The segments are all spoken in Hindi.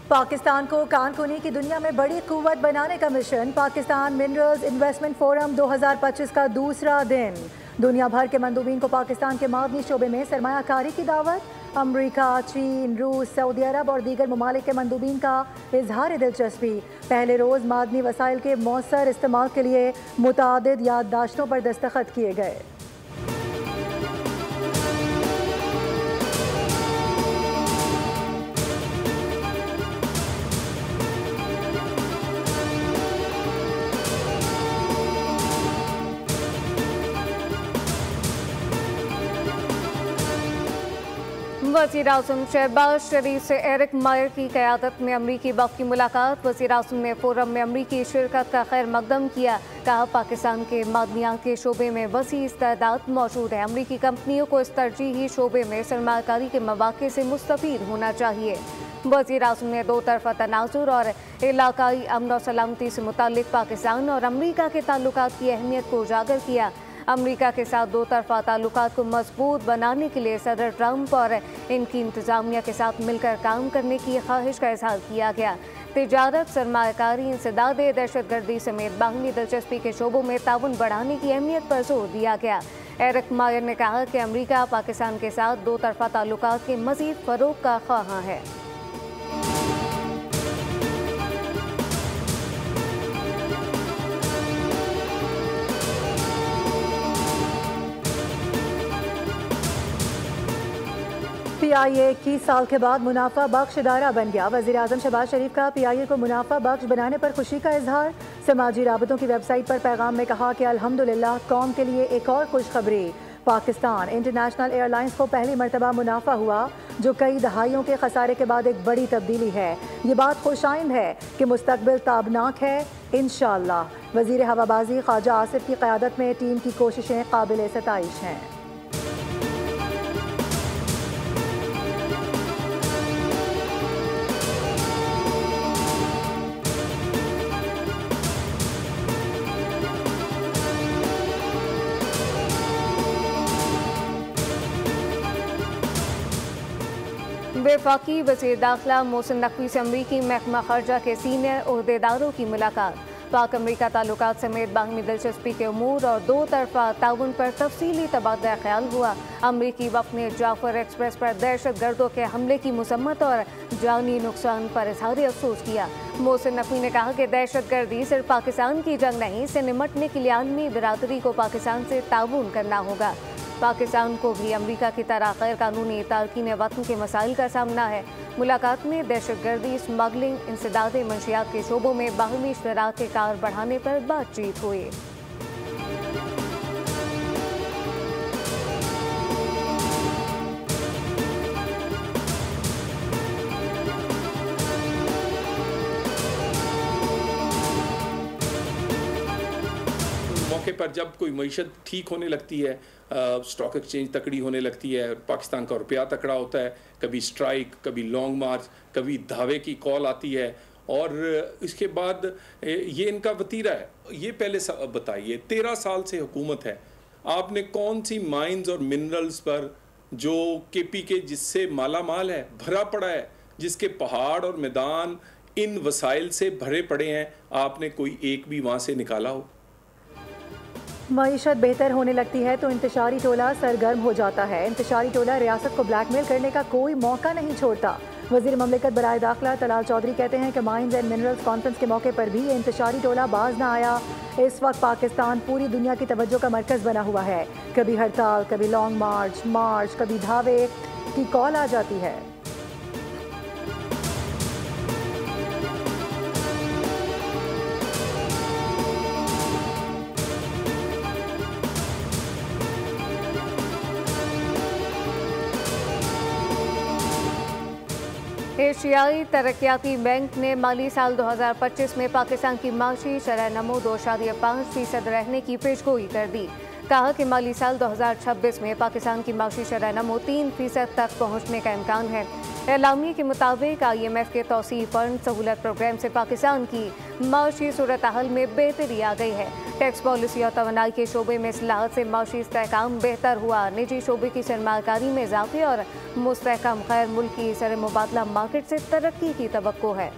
पाकिस्तान को कानकुनी की दुनिया में बड़ी कुव्वत बनाने का mission. Pakistan minerals investment forum 2025 का दूसरा दिन। दुनिया भर के मंदूबीन को पाकिस्तान के मादनी शोबे में सरमायाकारी की दावत। अमरीका, चीन, रूस, सऊदी अरब और दीगर ममालिक के मंदूबीन का इजहार दिलचस्पी। पहले रोज़ मादनी वसाइल के मौसर इस्तेमाल के लिए मुतादिद याददाश्तों पर दस्तखत किए गए। वज़ीर-ए-आज़म शहबाज शरीफ से एरिक मायर की क़यादत में अमरीकी वफ़द की मुलाकात। वज़ीर-ए-आज़म ने फोरम में अमरीकी शिरकत का खैर मकदम किया। कहा पाकिस्तान के मादनियात के शोबे में वसी इस्तेदाद मौजूद है। अमरीकी कंपनियों को इस तरजीही शोबे में सरमायाकारी के मौक़े से मुस्तफ़ीद होना चाहिए। वज़ीर-ए-आज़म ने दो तरफ़ा तनाज़ुर और इलाकाई अमन और सलामती से मुताल्लिक़ पाकिस्तान और अमरीका के ताल्लुकात की अहमियत को उजागर किया। अमरीका के साथ दो तरफ़ा ताल्लुकात को मजबूत बनाने के लिए सदर ट्रंप और इनकी इंतज़ामिया के साथ मिलकर काम करने की ख्वाहिश का इज़हार किया गया। तिजारत, सरमायाकारी, इंसदाद, दहशतगर्दी समेत बाहमी दिलचस्पी के शोबों में ताउन बढ़ाने की अहमियत पर जोर दिया गया। एरिक मायर ने कहा कि अमरीका पाकिस्तान के साथ दो तरफ़ा ताल्लुकात के मज़ीद फ़रोग़ का ख्वाहां है। PIA 21 साल के बाद मुनाफा बख्श इदारा बन गया। वज़ीर-ए-आज़म शहबाज शरीफ का PIA को मुनाफा बख्श बनाने पर खुशी का इजहार। समाजी राबतों की वेबसाइट पर पैगाम में कहा कि अल्हम्दुलिल्लाह कौम के लिए एक और खुशखबरी। पाकिस्तान इंटरनेशनल एयरलाइंस को पहली मरतबा मुनाफा हुआ, जो कई दहाइयों के खसारे के बाद एक बड़ी तब्दीली है। ये बात खुशाइंद है कि मुस्तकबिल ताबनाक है इंशाअल्लाह। वज़ीर हवाबाजी ख्वाजा आसिफ की क़यादत में टीम की कोशिशें काबिल सताइश हैं। वफाकी वज़ीर दाखिला मोहसिन नकवी से अमरीकी महकमा खर्जा के सीनियर ओहदेदारों की मुलाकात। पाक अमरीका ताल्लुकात समेत बाहमी दिलचस्पी के उमूर और दो तरफ़ा ताउन पर तफसीली तबादला ख्याल हुआ। अमरीकी वफ़द ने जाफर एक्सप्रेस पर दहशत गर्दों के हमले की मसम्मत और जानी नुकसान पर इज़हार अफसोस किया। मोहसिन नकवी ने कहा कि दहशत गर्दी सिर्फ पाकिस्तान की जंग नहीं, इससे निमटने के लिए आलमी बिरादरी को पाकिस्तान से ताउन करना होगा। पाकिस्तान को भी अमरीका की तरह गैर कानूनी तारकीन वतन के मसाइल का सामना है। मुलाकात में दहशतगर्दी, स्मगलिंग, इंसदाद मंशियात के शोबों में बाहमी इश्तराक के कार बढ़ाने पर बातचीत हुई। मौके पर जब कोई मईशत ठीक होने लगती है, स्टॉक एक्सचेंज तकड़ी होने लगती है, पाकिस्तान का रुपया तकड़ा होता है, कभी स्ट्राइक, कभी लॉन्ग मार्च, कभी धावे की कॉल आती है और इसके बाद ये इनका वतीरा है। ये पहले बताइए, 13 साल से हुकूमत है, आपने कौन सी माइंस और मिनरल्स पर जो KPK जिससे माला माल है, भरा पड़ा है, जिसके पहाड़ और मैदान इन वसाइल से भरे पड़े हैं, आपने कोई एक भी वहाँ से निकाला हो? मईशत बेहतर होने लगती है तो इंतशारी टोला सरगर्म हो जाता है। इंतशारी टोला रियासत को ब्लैकमेल करने का कोई मौका नहीं छोड़ता। वज़ीर ममलिकत बराए दाखिला तलाल चौधरी कहते हैं कि माइंस एंड मिनरल्स कॉन्फ्रेंस के मौके पर भी ये इंतशारी टोला बाज ना आया। इस वक्त पाकिस्तान पूरी दुनिया की तवज्जो का मरकज़ बना हुआ है। कभी हड़ताल, कभी लॉन्ग मार्च, कभी धावे की कॉल आ जाती है। एशियाई तरक्याती बैंक ने माली साल 2025 में पाकिस्तान की माशी शरह नमो 2.5% रहने की पेशगोई कर दी। कहा कि माली साल 2026 में पाकिस्तान की माशी शरह नमो 3% तक पहुँचने का इम्कान है। एलामिया के मुताबिक IMF के तौसीफ़ फंड सहूलत प्रोग्राम से पाकिस्तान की माशी सूरत हाल में बेहतरी आ गई है। टैक्स पॉलिसी और तवानाई के शोबे में इस्लाहत से माशी इस्तेहकाम बेहतर हुआ। निजी शोबे की सरमाकारी में इजाफे और मुस्तहकम खैर मुल्की सर मुबादला मार्केट से तरक्की की तवक्को है।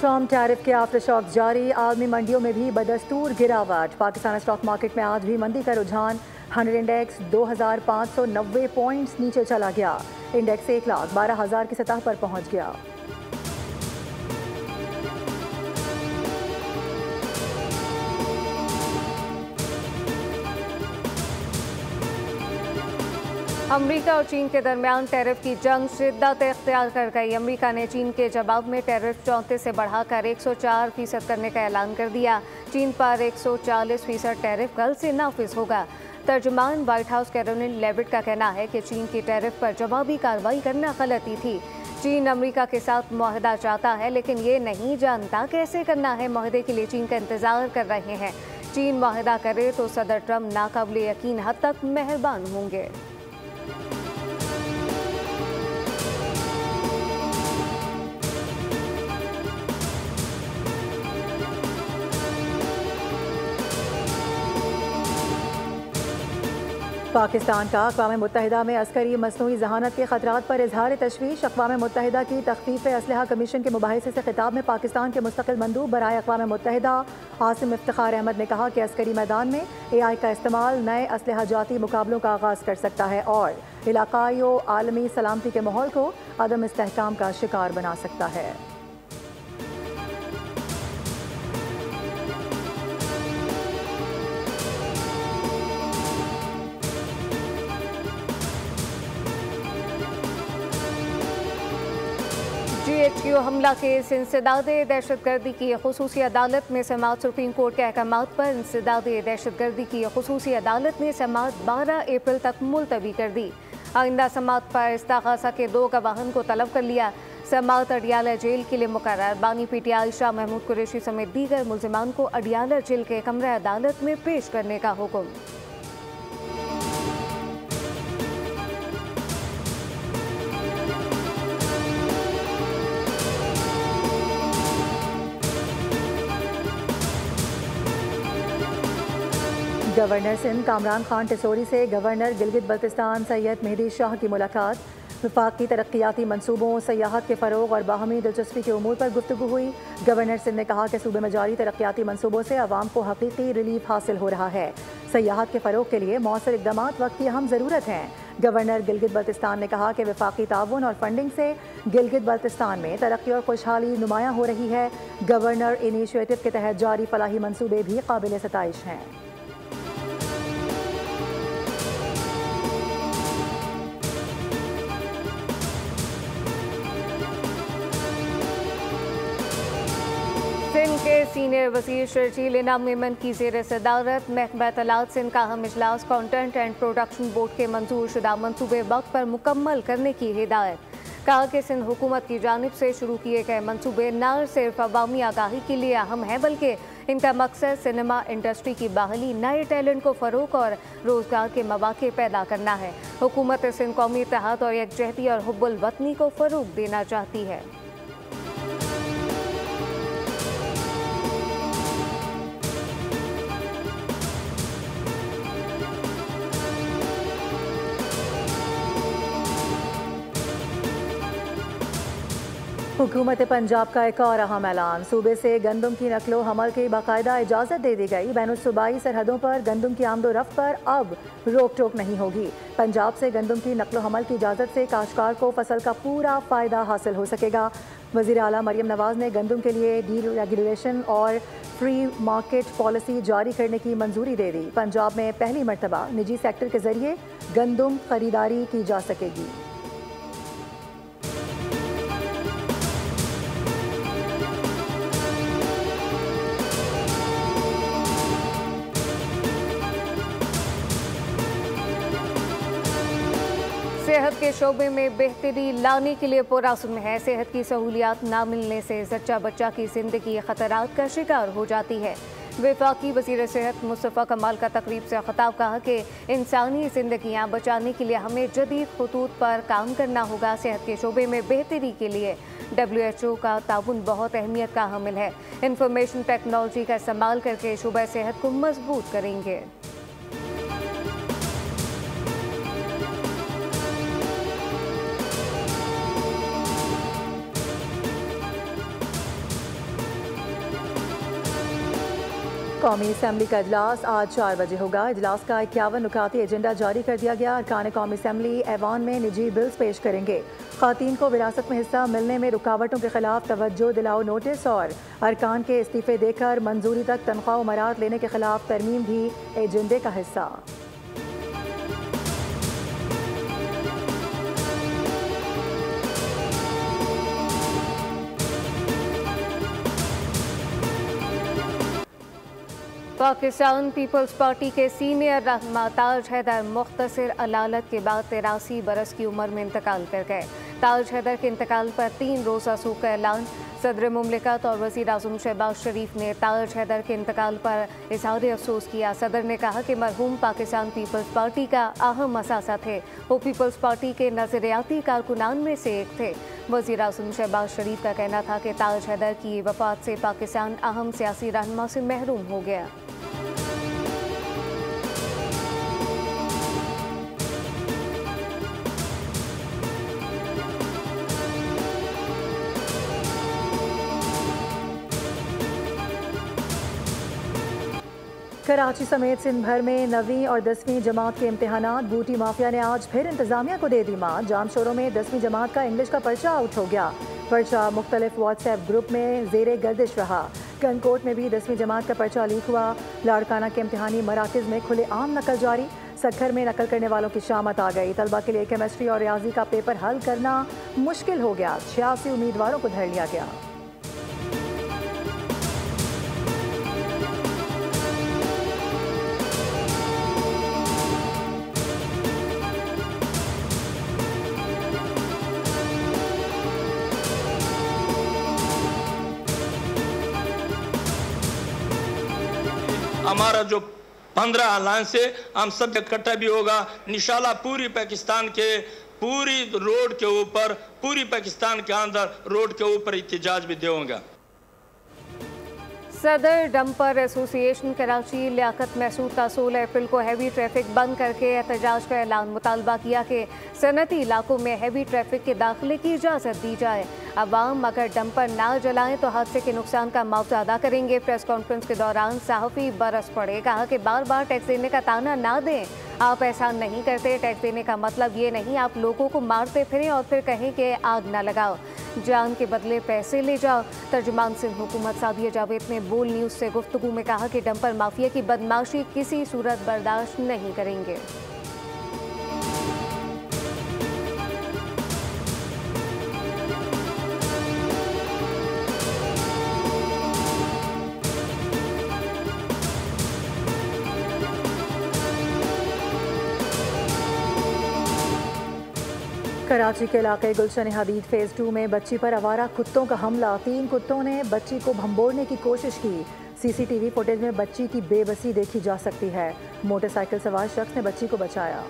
ट्रम्प टैरिफ के आफ्टर शॉक जारी, आलमी मंडियों में भी बदस्तूर गिरावट। पाकिस्तान स्टॉक मार्केट में आज भी मंदी का रुझान, 100 इंडेक्स 2590 पॉइंट्स नीचे चला गया। इंडेक्स 1,12,000 की सतह पर पहुंच गया। अमेरिका और चीन के दरमियान टैरिफ की जंग शिद्दत इख्तियार कर गई। अमेरिका ने चीन के जवाब में टैरिफ 34 से बढ़ाकर 104% करने का ऐलान कर दिया। चीन पर 140% टैरिफ कल से नाफिज होगा। तर्जुमान व्हाइट हाउस कैरोलिन लेविट का कहना है कि चीन की टैरिफ पर जवाबी कार्रवाई करना गलती थी। चीन अमेरिका के साथ मुआहदा चाहता है, लेकिन ये नहीं जानता कैसे करना है। मुआहदे के लिए चीन का इंतजार कर रहे हैं। चीन मुआहदा करे तो सदर ट्रम्प नाकाबिले यकीन हद तक मेहरबान होंगे। पाकिस्तान का अक़वाम मुत्तहिदा में अस्करी मसनूई जहानत के खतरात पर इजहार तशवीश। अक़वाम मुत्तहिदा की तख़फ़ीफ़ असलहा कमीशन के मुबाहिसे से खिताब में पाकिस्तान के मुस्तक़िल मंदूब बराए अक़वाम मुत्तहिदा आसिम इफ्तिखार अहमद ने कहा कि अस्करी मैदान में AI का इस्तेमाल नए असलहा जाती मुकाबलों का आगाज़ कर सकता है और इलाक़ाई व आलमी सलामती के माहौल को अदम इस्तेहकाम का शिकार बना सकता है। GHQ हमला केस इंसदाद दहशतगर्दी की खुसूसी अदालत में समाअत। सुप्रीम कोर्ट के अहकामात पर इंसदाद दहशतगर्दी की खुसूसी अदालत ने समाअत 12 अप्रैल तक मुलतवी कर दी। आइंदा समाअत पर इस्तागासा के 2 गवाहन को तलब कर लिया। समाअत अडियाला जेल के लिए मुकर्रर। बानी PTI शाह महमूद कुरैशी समेत दीगर मुल्जिमान को अडियाला जेल के कमरा अदालत में पेश करने का हुक्म। गवर्नर सिंध कामरान खान टिसोरी से गवर्नर गिलगित बल्तिस्तान सैयद मेहदी शाह की मुलाकात। वफाकी तरक्याती मनसूबों, सयाहत के फ़रोग और बाहमी दिलचस्पी के उमूर पर गुफ्तगू हुई। गवर्नर सिंध ने कहा कि सूबे में जारी तरक्याती मनसूबों से आवाम को हकीकी रिलीफ हासिल हो रहा है। सयाहत के फ़रोग के लिए मौसर इक़दामात वक्त की अहम ज़रूरत हैं। गवर्नर गिलगित बल्तिस्तान ने कहा कि वफाकी ताउन और फंडिंग से गिलगित बल्तिस्तान में तरक्की और खुशहाली नुमायाँ हो रही है। गवर्नर इनिशिएटिव के तहत जारी फलाही मनसूबे भी काबिल सताइश हैं। सिंध के सीनियर वज़ीर शर्जील इनाम मेमन की ज़ेर सदारत महकमा इत्तलात सिंध का अहम इजलास कंटेंट एंड प्रोडक्शन बोर्ड के मंजूर शुदा मनसूबे वक्त पर मुकम्मल करने की हिदायत। कहा कि सिंध हुकूमत की जानिब से शुरू किए गए मंसूबे न सिर्फ अवामी आगाही के लिए अहम है, बल्कि इनका मकसद सिनेमा इंडस्ट्री की बहाली, नए टैलेंट को फ़रोग और रोज़गार के मौक़े पैदा करना है। हुकूमत सिंध कौमी इत्तेहाद और यकजहती और हुब्बुल वतनी को फ़रोग देना चाहती है। हुकूमत पंजाब का एक और अहम ऐलान। सूबे से गंदम की नकलो हमल की बाकायदा इजाज़त दे दी गई। बैनुल-सूबाई सरहदों पर गंदम की आमदो रफ्त पर अब रोक टोक नहीं होगी। पंजाब से गंदम की नकलो हमल की इजाज़त से काश्तकार को फसल का पूरा फ़ायदा हासिल हो सकेगा। वज़ीर आला मरियम नवाज़ ने गंदम के लिए डीरेगुलेशन और फ्री मार्केट पॉलिसी जारी करने की मंजूरी दे दी। पंजाब में पहली मरतबा निजी सेक्टर के जरिए गंदम खरीदारी की जा सकेगी। सेहत के शोबे में बेहतरी लाने के लिए पुरअज़्म है। सेहत की सहूलियात ना मिलने से जच्चा बच्चा की जिंदगी खतरात का शिकार हो जाती है। वफाकी वज़ीर सेहत मुस्तफ़ा कमाल का तकरीब से खिताब, कहा कि इंसानी जिंदगियां बचाने के लिए हमें जदीद खतूत पर काम करना होगा। सेहत के शोबे में बेहतरी के लिए WHO का ताउन बहुत अहमियत का हामिल है। इंफॉर्मेशन टेक्नोलॉजी का इस्तेमाल करके शोबा सेहत को मजबूत करेंगे। कौमी असम्बली का इजलास आज 4 बजे होगा। इजलास का 51 नुकाती एजेंडा जारी कर दिया गया। अरकान कौमी असम्बली ऐवान में निजी बिल्स पेश करेंगे। ख़वातीन को विरासत में हिस्सा मिलने में रुकावटों के खिलाफ तवज्जो दिलाओ नोटिस और अरकान के इस्तीफे देकर मंजूरी तक तनख्वाह उमरात लेने के खिलाफ तरमीम भी एजेंडे का हिस्सा। पाकिस्तान पीपल्स पार्टी के सीनियर रहनुमा ताज हैदर मुख्तसर अलालत के बाद 83 बरस की उम्र में इंतकाल कर गए। ताज हैदर के इंतकाल पर 3 रोज़ा सूख का ऐलान। सदर मुमलिकत और वज़ीर आज़म शहबाज शरीफ ने ताज हैदर के इंतकाल पर इज़हार अफसोस किया। सदर ने कहा कि मरहूम पाकिस्तान पीपल्स पार्टी का अहम असासा थे। वो पीपल्स पार्टी के नज़रियाती कारकुनान में से एक थे। वज़ीर आज़म शहबाज शरीफ का कहना था कि ताज हैदर की वफ़ात से पाकिस्तान अहम सियासी रहनुमा से महरूम हो गया। कराची समेत सिंध भर में 9वीं और 10वीं जमात के इम्तहानात। बूटी माफिया ने आज फिर इंतजामिया को दे दी मात। जाम शोरों में 10वीं जमात का इंग्लिश का पर्चा आउट हो गया। पर्चा मुख्तलिफ व्हाट्सएप ग्रुप में जेरे गर्दिश रहा। कनकोट में भी 10वीं जमात का पर्चा लीक हुआ। लाड़काना के इम्तहानी मराकज़ में खुले आम नकल जारी। सक्खर में नकल करने वालों की शामत आ गई। तलबा के लिए केमिस्ट्री और रियाजी का पेपर हल करना मुश्किल हो गया। 86 उम्मीदवारों को धर लिया गया। हमारा जो 15 अलायंस है हम सब इकट्ठा भी होगा। इंशाल्लाह पूरी पाकिस्तान के पूरी रोड के ऊपर, पूरी पाकिस्तान के अंदर रोड के ऊपर एहतजाज भी देगा। सदर डंपर एसोसिएशन कराची लियाकत महसूद का 16 अप्रैल को हैवी ट्रैफिक बंद करके एहतजाज का ऐलान। मुतालबा किया कि सनती इलाकों में हैवी ट्रैफिक के दाखिले की इजाज़त दी जाए। अवाम अगर डंपर ना जलाएं तो हादसे के नुकसान का मुआवजा अदा करेंगे। प्रेस कॉन्फ्रेंस के दौरान सहाफ़ी बरस पड़े। कहा कि बार बार टैक्स देने का ताना ना दें। आप ऐसा नहीं करते। टैक्स देने का मतलब ये नहीं आप लोगों को मारते फिरें और फिर कहें कि आग ना लगाओ, जान के बदले पैसे ले जाओ। तर्जुमान सिंध हुकूमत सादिया जावेद ने बोल न्यूज़ से गुफ्तगू में कहा कि डंपर माफिया की बदमाशी किसी सूरत बर्दाश्त नहीं करेंगे। कराची के इलाके गुलशन हदीद फेज़ 2 में बच्ची पर आवारा कुत्तों का हमला। 3 कुत्तों ने बच्ची को भंबोड़ने की कोशिश की। CCTV फुटेज में बच्ची की बेबसी देखी जा सकती है। मोटरसाइकिल सवार शख्स ने बच्ची को बचाया।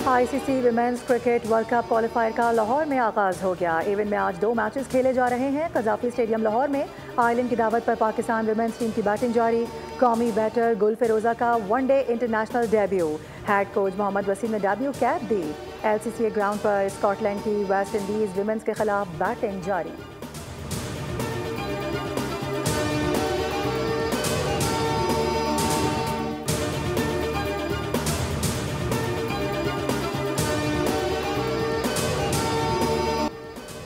ICC women's cricket world cup qualifier का लाहौर में आगाज हो गया। इवेंट में आज 2 मैचेस खेले जा रहे हैं। कजाफी स्टेडियम लाहौर में आयरलैंड की दावत पर पाकिस्तान विमेंस टीम की बैटिंग जारी। कौमी बैटर गुल फिरोजा का one day international debut. Head coach Mohammad Wasim ने डेब्यू कैप दी। LCCA ग्राउंड पर स्कॉटलैंड की वेस्ट इंडीज विमेंस के खिलाफ बैटिंग जारी।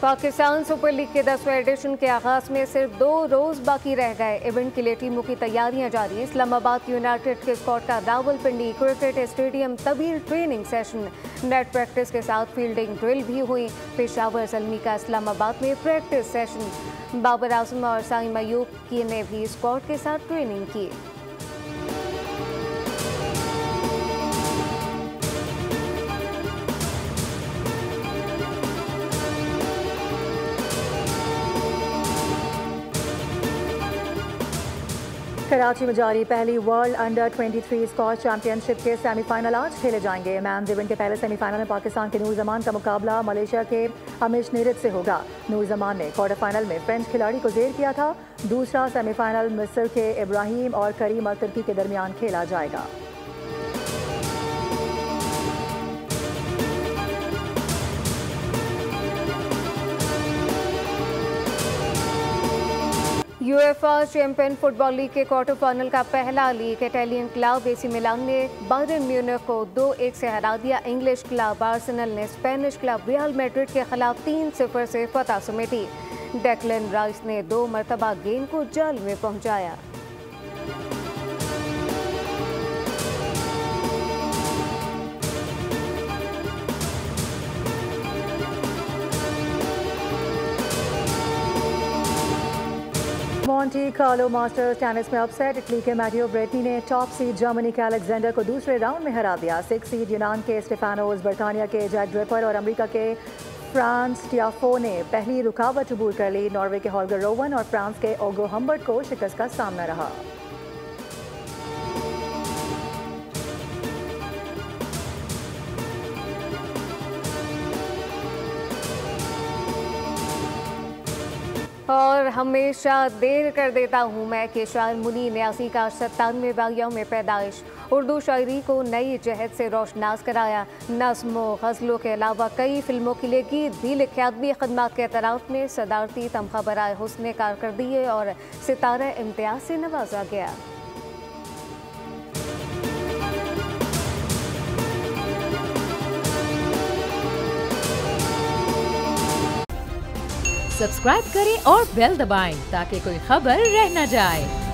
पाकिस्तान सुपर लीग के 10वें एडिशन के आगाज में सिर्फ 2 रोज बाकी रह गए। इवेंट के लिए टीमों की तैयारियां जारी। इस्लामाबाद यूनाइटेड के स्क्वाड का रावलपिंडी क्रिकेट स्टेडियम तवील ट्रेनिंग सेशन, नेट प्रैक्टिस के साथ फील्डिंग ड्रिल भी हुई। पेशावर ज़ल्मी का इस्लामाबाद में प्रैक्टिस सेशन। बाबर आजम और साइम अयूब ने भी स्क्वाड के साथ ट्रेनिंग की। कराची में जारी पहली वर्ल्ड अंडर 23 स्क्वाश चैंपियनशिप के सेमीफाइनल आज खेले जाएंगे। मैंस इवेंट के पहले सेमीफाइनल में पाकिस्तान के नूर जमान का मुकाबला मलेशिया के अमिश नीरज से होगा। नूर जमान ने क्वार्टर फाइनल में फ्रेंच खिलाड़ी को जेर किया था। दूसरा सेमीफाइनल मिस्र के इब्राहिम और करीम अल तुर्की के दरमियान खेला जाएगा। यूएफए चैंपियन फुटबॉल लीग के क्वार्टर फाइनल का पहला league Italian club AC Milan ने बायर्न म्यूनिख को 2-1 से हरा दिया। इंग्लिश क्लब आर्सेनल ने स्पेनिश क्लब रियल मैड्रिड के खिलाफ 3-0 से फतह समेटी। डेक्लन राइस ने 2 मरतबा गेंद को जाल में पहुंचाया। मॉन्टी कार्लो मास्टर्स टेनिस में अपसेट। इटली के मैटियो ब्रेटनी ने टॉप सीड जर्मनी के अलेक्जेंडर को दूसरे राउंड में हरा दिया। 6 सीड यूनान के स्टेफानोस, बर्तानिया के जैक ड्रेपर और अमेरिका के फ्रांस टियाफो ने पहली रुकावट अबूर कर ली। नॉर्वे के हॉल्गर रोवन और फ्रांस के ओगो हम्बर्ट को शिकस्त का सामना रहा। और हमेशा देर कर देता हूँ मैं कि शायर मुनी न्यासी का 97वां में पैदाइश उर्दू शायरी को नई जहत से रोशनास कराया। नज़्मों गज़लों के अलावा कई फिल्मों के लिए गीत भी लिखे। अदबी खदमात के एतराफ़ में सदारती तमगा बराए हुस्न कारकर्दगी और सितारा इम्तियाज़ से नवाजा गया। सब्सक्राइब करें और बेल दबाएं ताकि कोई खबर रह न जाए।